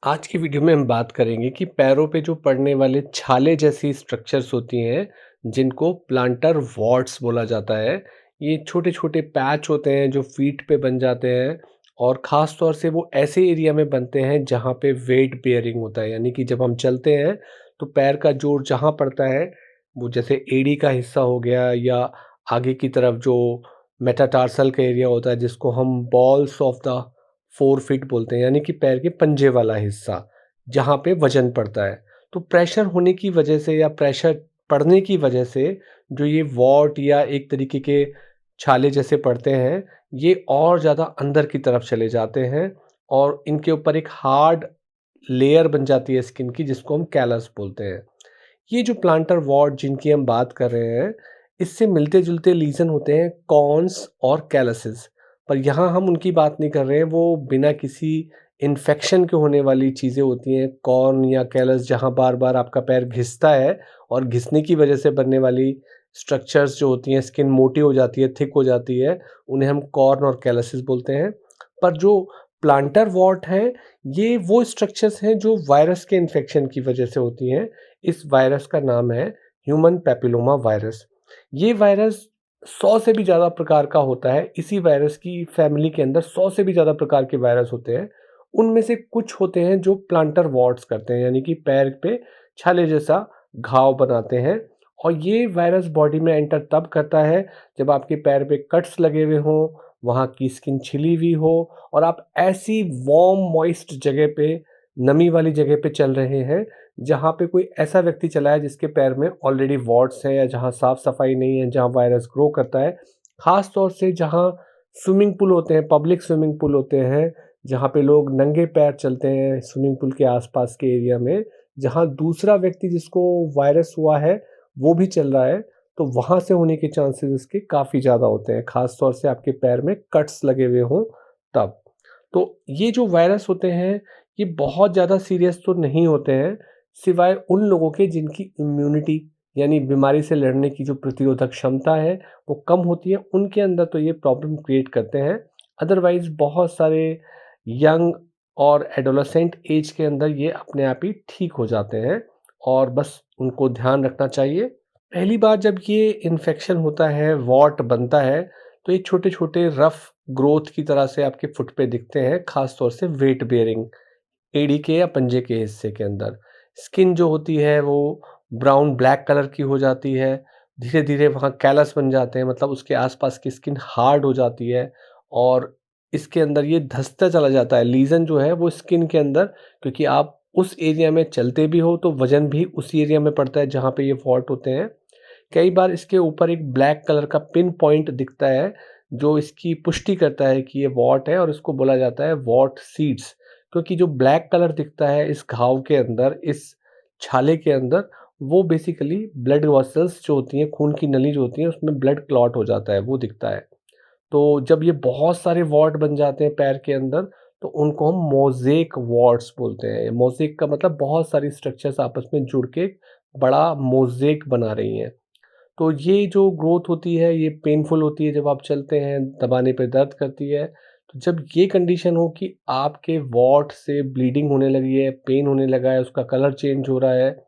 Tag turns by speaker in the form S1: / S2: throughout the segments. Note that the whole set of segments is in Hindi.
S1: आज की वीडियो में हम बात करेंगे कि पैरों पे जो पड़ने वाले छाले जैसी स्ट्रक्चर्स होती हैं, जिनको प्लांटर वॉर्ट्स बोला जाता है। ये छोटे-छोटे पैच होते हैं जो फीट पे बन जाते हैं और ख़ास तौर से वो ऐसे एरिया में बनते हैं जहाँ पे वेट बेयरिंग होता है। यानी कि जब हम चलते हैं तो पैर का जोर जहाँ पड़ता है, वो जैसे एड़ी का हिस्सा हो गया या आगे की तरफ जो मेटाटार्सल का एरिया होता है जिसको हम balls of the four feet बोलते हैं, यानी कि पैर के पंजे वाला हिस्सा जहाँ पे वजन पड़ता है। तो प्रेशर होने की वजह से या प्रेशर पड़ने की वजह से जो ये वॉर्ट या एक तरीके के छाले जैसे पड़ते हैं, ये और ज़्यादा अंदर की तरफ चले जाते हैं और इनके ऊपर एक हार्ड लेयर बन जाती है स्किन की, जिसको हम कैलस बोलते हैं। ये जो प्लांटर वॉर्ट जिनकी हम बात कर रहे हैं, इससे मिलते-जुलते लीज़न होते हैं कॉर्न्स और कैलसेस। पर यहाँ हम उनकी बात नहीं कर रहे हैं, वो बिना किसी इन्फेक्शन के होने वाली चीज़ें होती हैं। कॉर्न या कैलस जहाँ बार-बार आपका पैर घिसता है और घिसने की वजह से बनने वाली स्ट्रक्चर्स जो होती हैं, स्किन मोटी हो जाती है, थिक हो जाती है, उन्हें हम कॉर्न और कैलसेस बोलते हैं। पर जो प्लांटर वॉर्ट हैं, ये वो स्ट्रक्चर्स हैं जो वायरस के इन्फेक्शन की वजह से होती हैं। इस वायरस का नाम है ह्यूमन पैपिलोमा वायरस। ये वायरस 100 से भी ज़्यादा प्रकार का होता है। इसी वायरस की फैमिली के अंदर 100 से भी ज़्यादा प्रकार के वायरस होते हैं। उनमें से कुछ होते हैं जो प्लांटर वॉर्ट्स करते हैं, यानी कि पैर पे छाले जैसा घाव बनाते हैं। और ये वायरस बॉडी में एंटर तब करता है जब आपके पैर पे कट्स लगे हुए हों, वहाँ की स्किन छिली हुई हो और आप ऐसी वार्म मॉइस्ट जगह पे, नमी वाली जगह पे चल रहे हैं जहाँ पे कोई ऐसा व्यक्ति चला है जिसके पैर में ऑलरेडी वॉर्ट्स हैं, या जहाँ साफ-सफाई नहीं है, जहाँ वायरस ग्रो करता है। ख़ास तौर से जहाँ स्विमिंग पूल होते हैं, पब्लिक स्विमिंग पूल होते हैं, जहाँ पे लोग नंगे पैर चलते हैं स्विमिंग पूल के आस-पास के एरिया में, जहाँ दूसरा व्यक्ति जिसको वायरस हुआ है, वो भी चल रहा है, तो वहाँ से होने के चांसेस इसके काफ़ी ज़्यादा होते हैं, ख़ास तौर से आपके पैर में कट्स लगे हुए हों तब। तो ये जो वायरस होते हैं, ये बहुत ज़्यादा सीरियस तो नहीं होते हैं, सिवाय उन लोगों के जिनकी इम्यूनिटी यानी बीमारी से लड़ने की जो प्रतिरोधक क्षमता है, वो कम होती है, उनके अंदर तो ये प्रॉब्लम क्रिएट करते हैं। अदरवाइज़ बहुत सारे यंग और एडोलेसेंट ऐज के अंदर ये अपने आप ही ठीक हो जाते हैं और बस उनको ध्यान रखना चाहिए। पहली बार जब ये इन्फेक्शन होता है, वॉर्ट बनता है, तो ये छोटे-छोटे रफ़ ग्रोथ की तरह से आपके फुट पे दिखते हैं, ख़ास तौर से वेट बेयरिंग एड़ी के या पंजे के हिस्से के अंदर। स्किन जो होती है वो ब्राउन ब्लैक कलर की हो जाती है। धीरे-धीरे वहाँ कैलस बन जाते हैं, मतलब उसके आस-पास की स्किन हार्ड हो जाती है और इसके अंदर ये धँसता चला जाता है। लीज़न जो है वो स्किन के अंदर, क्योंकि आप उस एरिया में चलते भी हो तो वज़न भी उसी एरिया में पड़ता है जहाँ पे ये फॉल्ट होते हैं। कई बार इसके ऊपर एक ब्लैक कलर का पिन पॉइंट दिखता है, जो इसकी पुष्टि करता है कि ये वॉर्ट है और इसको बोला जाता है वॉर्ट सीड्स। क्योंकि जो ब्लैक कलर दिखता है इस घाव के अंदर, इस छाले के अंदर, वो बेसिकली ब्लड वेसल्स जो होती हैं, खून की नली जो होती है, उसमें ब्लड क्लॉट हो जाता है, वो दिखता है। तो जब ये बहुत सारे वॉर्ट बन जाते हैं पैर के अंदर, तो उनको हम मोज़ेक वॉर्ट्स बोलते हैं। मोज़ेक का मतलब बहुत सारी स्ट्रक्चर्स आपस में जुड़ के एक बड़ा मोज़ेक बना रही हैं। तो ये जो ग्रोथ होती है, ये पेनफुल होती है, जब आप चलते हैं, दबाने पे दर्द करती है। तो जब ये कंडीशन हो कि आपके वॉट से ब्लीडिंग होने लगी है, पेन होने लगा है, उसका कलर चेंज हो रहा है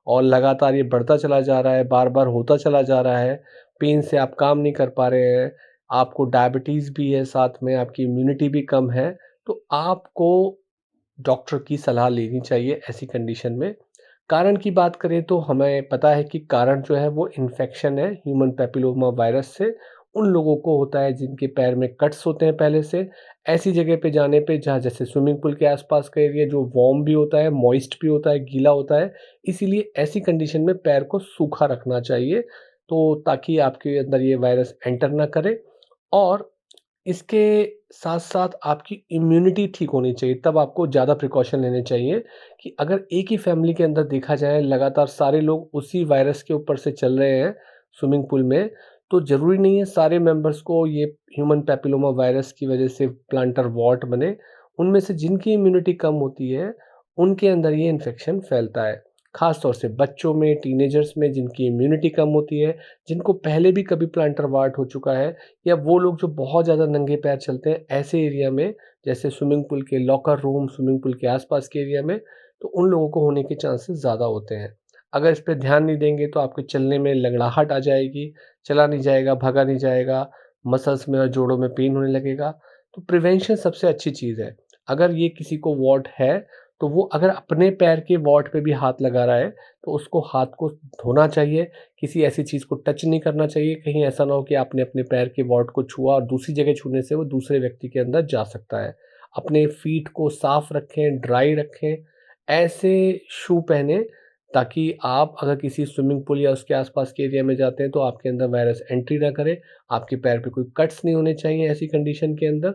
S1: और लगातार ये बढ़ता चला जा रहा है, बार-बार होता चला जा रहा है, पेन से आप काम नहीं कर पा रहे हैं, आपको डायबिटीज़ भी है साथ में, आपकी इम्यूनिटी भी कम है, तो आपको डॉक्टर की सलाह लेनी चाहिए ऐसी कंडीशन में। कारण की बात करें तो हमें पता है कि कारण जो है वो इन्फेक्शन है ह्यूमन पैपिलोमा वायरस से। उन लोगों को होता है जिनके पैर में कट्स होते हैं पहले से। ऐसी जगह पे जाने पे जहाँ जैसे स्विमिंग पूल के आसपास का एरिया जो वार्म भी होता है, मॉइस्ट भी होता है, गीला होता है। इसीलिए ऐसी कंडीशन में पैर को सूखा रखना चाहिए, तो ताकि आपके अंदर ये वायरस एंटर ना करे। और इसके साथ-साथ आपकी इम्यूनिटी ठीक होनी चाहिए, तब आपको ज़्यादा प्रिकॉशन लेने चाहिए कि अगर एक ही फैमिली के अंदर देखा जाए लगातार सारे लोग उसी वायरस के ऊपर से चल रहे हैं स्विमिंग पूल में, तो ज़रूरी नहीं है सारे मेंबर्स को ये ह्यूमन पैपिलोमा वायरस की वजह से प्लांटर वॉर्ट बने। उनमें से जिनकी इम्यूनिटी कम होती है, उनके अंदर ये इन्फेक्शन फैलता है। ख़ास तौर से बच्चों में, टीनेजर्स में जिनकी इम्यूनिटी कम होती है, जिनको पहले भी कभी प्लांटर वार्ट हो चुका है, या वो लोग जो बहुत ज़्यादा नंगे पैर चलते हैं ऐसे एरिया में, जैसे स्विमिंग पूल के लॉकर रूम, स्विमिंग पूल के आस-पास के एरिया में, तो उन लोगों को होने के चांसेस ज़्यादा होते हैं। अगर इस पे ध्यान नहीं देंगे तो आपके चलने में लगड़ाहट आ जाएगी, चला नहीं जाएगा, भागा नहीं जाएगा, मसल्स में और जोड़ों में पेन होने लगेगा। तो प्रिवेंशन सबसे अच्छी चीज़ है। अगर ये किसी को वॉट है, तो वो अगर अपने पैर के वॉट पे भी हाथ लगा रहा है, तो उसको हाथ को धोना चाहिए, किसी ऐसी चीज़ को टच नहीं करना चाहिए, कहीं ऐसा ना हो कि आपने अपने पैर के वॉट को छुआ और दूसरी जगह छूने से वो दूसरे व्यक्ति के अंदर जा सकता है। अपने फीट को साफ रखें, ड्राई रखें, ऐसे शू पहनें ताकि आप अगर किसी स्विमिंग पूल या उसके आस-पास के एरिया में जाते हैं, तो आपके अंदर वायरस एंट्री ना करे, आपके पैर पे कोई कट्स नहीं होने चाहिए ऐसी कंडीशन के अंदर।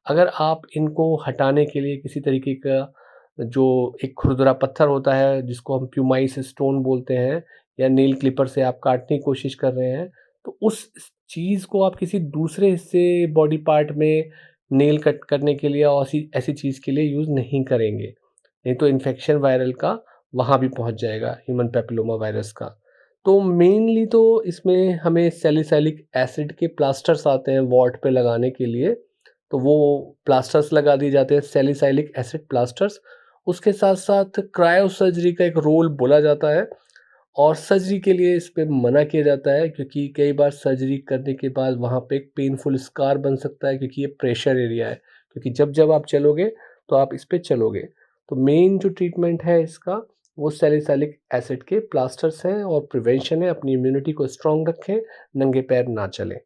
S1: अगर आप इनको हटाने के लिए किसी तरीके का जो एक खुरदुरा पत्थर होता है जिसको हम प्यूमाइस स्टोन बोलते हैं, या नेल क्लिपर से आप काटने की कोशिश कर रहे हैं, तो उस चीज़ को आप किसी दूसरे हिस्से बॉडी पार्ट में नेल कट करने के लिए और ऐसी ऐसी चीज़ के लिए यूज़ नहीं करेंगे। नहीं तो इन्फेक्शन वायरल का वहाँ भी पहुँच जाएगा, ह्यूमन पैपिलोमा वायरस का। तो मेनली तो इसमें हमें सैलिसिलिक एसिड के प्लास्टर्स आते हैं वॉट पे लगाने के लिए, तो वो प्लास्टर्स लगा दिए जाते हैं, सैलिसिलिक एसिड प्लास्टर्स। उसके साथ-साथ क्रायो सर्जरी का एक रोल बोला जाता है, और सर्जरी के लिए इस पे मना किया जाता है क्योंकि कई बार सर्जरी करने के बाद वहाँ पे एक पेनफुल स्कार बन सकता है, क्योंकि ये प्रेशर एरिया है। क्योंकि जब-जब आप चलोगे, तो आप इस पे चलोगे। तो मेन जो ट्रीटमेंट है इसका, वो सैलिसिलिक एसिड के प्लास्टर्स हैं और प्रिवेंशन है। अपनी इम्यूनिटी को स्ट्रॉन्ग रखें, नंगे पैर ना चलें।